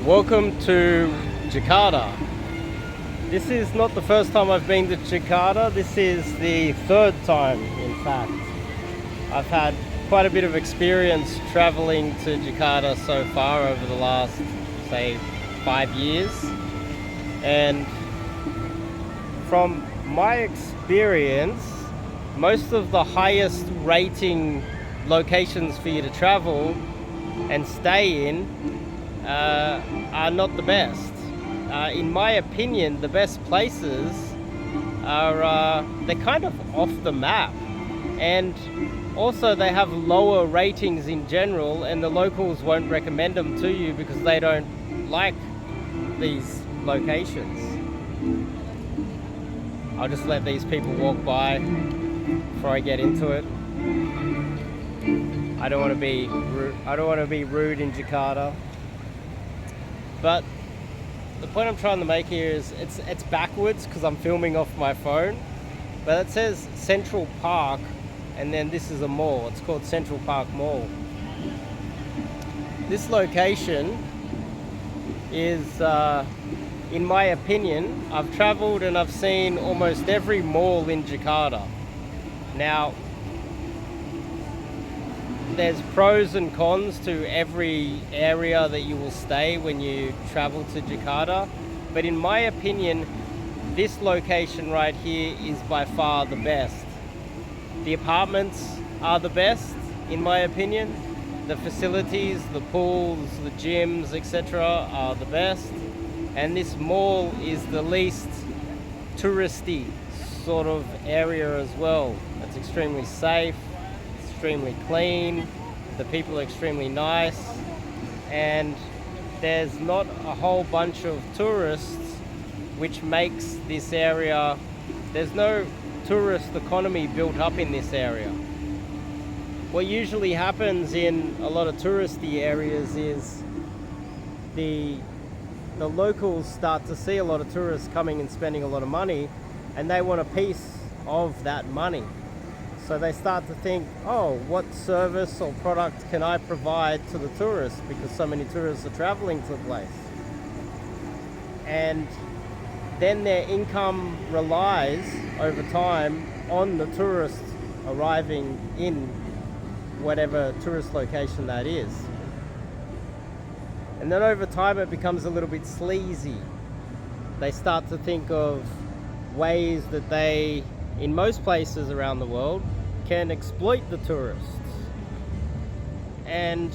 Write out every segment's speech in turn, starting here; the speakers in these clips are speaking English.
Welcome to Jakarta. This is not the first time I've been to Jakarta. This is the third time, in fact. I've had quite a bit of experience traveling to Jakarta so far over the last, say, 5 years. And from my experience, most of the highest rating locations for you to travel and stay in are not the best. In my opinion, the best places are they're kind of off the map, and also they have lower ratings in general, and the locals won't recommend them to you because they don't like these locations. I'll just let these people walk by before I get into it. I don't want to be rude. I don't want to be rude in Jakarta. But the point I'm trying to make here is it's backwards because I'm filming off my phone. But it says Central Park, and then this is a mall. It's called Central Park Mall. This location is, in my opinion, I've traveled and I've seen almost every mall in Jakarta. Now, there's pros and cons to every area that you will stay when you travel to Jakarta, but in my opinion, this location right here is by far the best. The apartments are the best, in my opinion. The facilities, the pools, the gyms, etc. are the best, and this mall is the least touristy sort of area as well. It's extremely safe, extremely clean, the people are extremely nice, and there's not a whole bunch of tourists, which makes this area, there's no tourist economy built up in this area. What usually happens in a lot of touristy areas is the locals start to see a lot of tourists coming and spending a lot of money, and they want a piece of that money. So they start to think, oh, what service or product can I provide to the tourists, because so many tourists are traveling to the place. And then their income relies over time on the tourists arriving in whatever tourist location that is. And then over time it becomes a little bit sleazy. They start to think of ways that they, in most places around the world, can exploit the tourists. And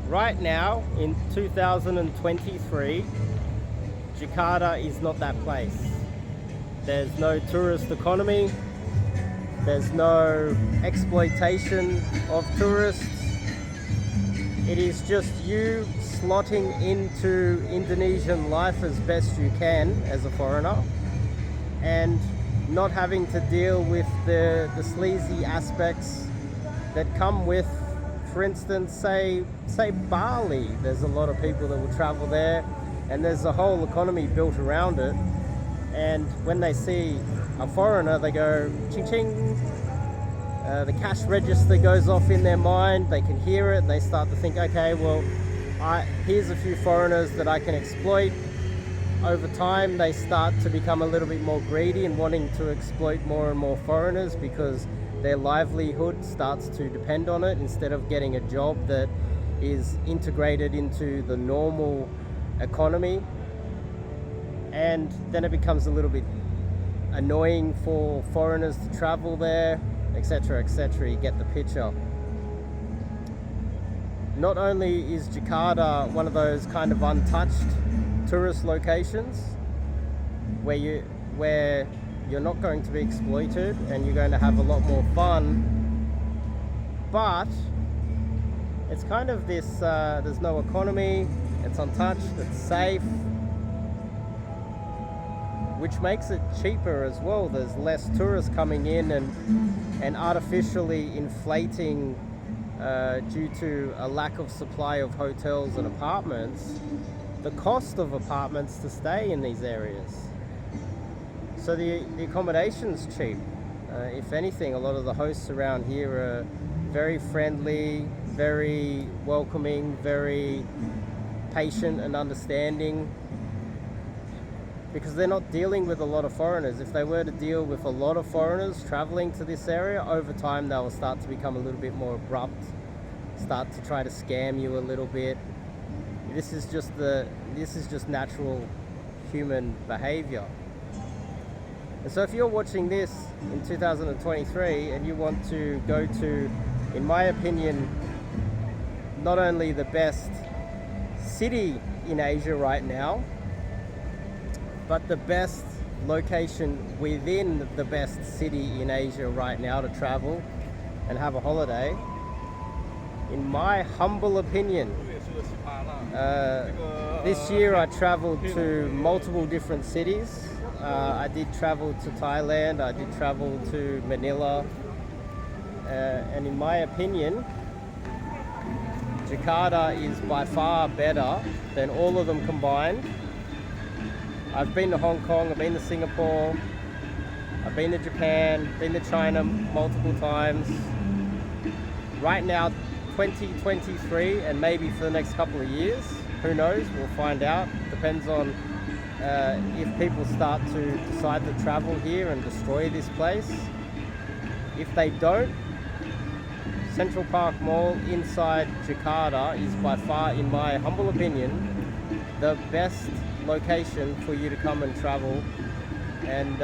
right now, in 2023, Jakarta is not that place. There's no tourist economy, there's no exploitation of tourists. It is just you slotting into Indonesian life as best you can as a foreigner, and not having to deal with the sleazy aspects that come with, for instance, say Bali. There's a lot of people that will travel there, and there's a whole economy built around it. And when they see a foreigner, they go ching ching. The cash register goes off in their mind. They can hear it. They start to think, okay, well, here's a few foreigners that I can exploit. Over time, they start to become a little bit more greedy and wanting to exploit more and more foreigners because their livelihood starts to depend on it, instead of getting a job that is integrated into the normal economy. And then it becomes a little bit annoying for foreigners to travel there, etc., etc. You get the picture. Not only is Jakarta one of those kind of untouched tourist locations where you're not going to be exploited and you're going to have a lot more fun, but it's kind of this, there's no economy, it's untouched, it's safe, which makes it cheaper as well. There's less tourists coming in and artificially inflating due to a lack of supply of hotels and apartments, the cost of apartments to stay in these areas. So the accommodation's cheap. If anything, a lot of the hosts around here are very friendly, very welcoming, very patient and understanding, because they're not dealing with a lot of foreigners. If they were to deal with a lot of foreigners traveling to this area, over time they will start to become a little bit more abrupt, start to try to scam you a little bit. This is just natural human behavior. And so if you're watching this in 2023 and you want to go to, in my opinion, not only the best city in Asia right now, but the best location within the best city in Asia right now to travel and have a holiday, in my humble opinion, this year I traveled to multiple different cities. I did travel to Thailand, I did travel to Manila, and in my opinion, Jakarta is by far better than all of them combined. I've been to Hong Kong, I've been to Singapore, I've been to Japan, been to China multiple times. Right now, 2023, and maybe for the next couple of years, who knows, we'll find out. Depends on if people start to decide to travel here and destroy this place. If they don't, Central Park Mall inside Jakarta is by far, in my humble opinion, the best location for you to come and travel and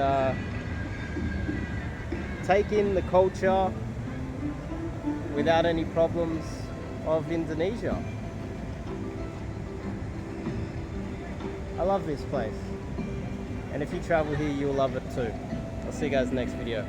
take in the culture without any problems of Indonesia. I love this place, and if you travel here, you'll love it too. I'll see you guys in the next video.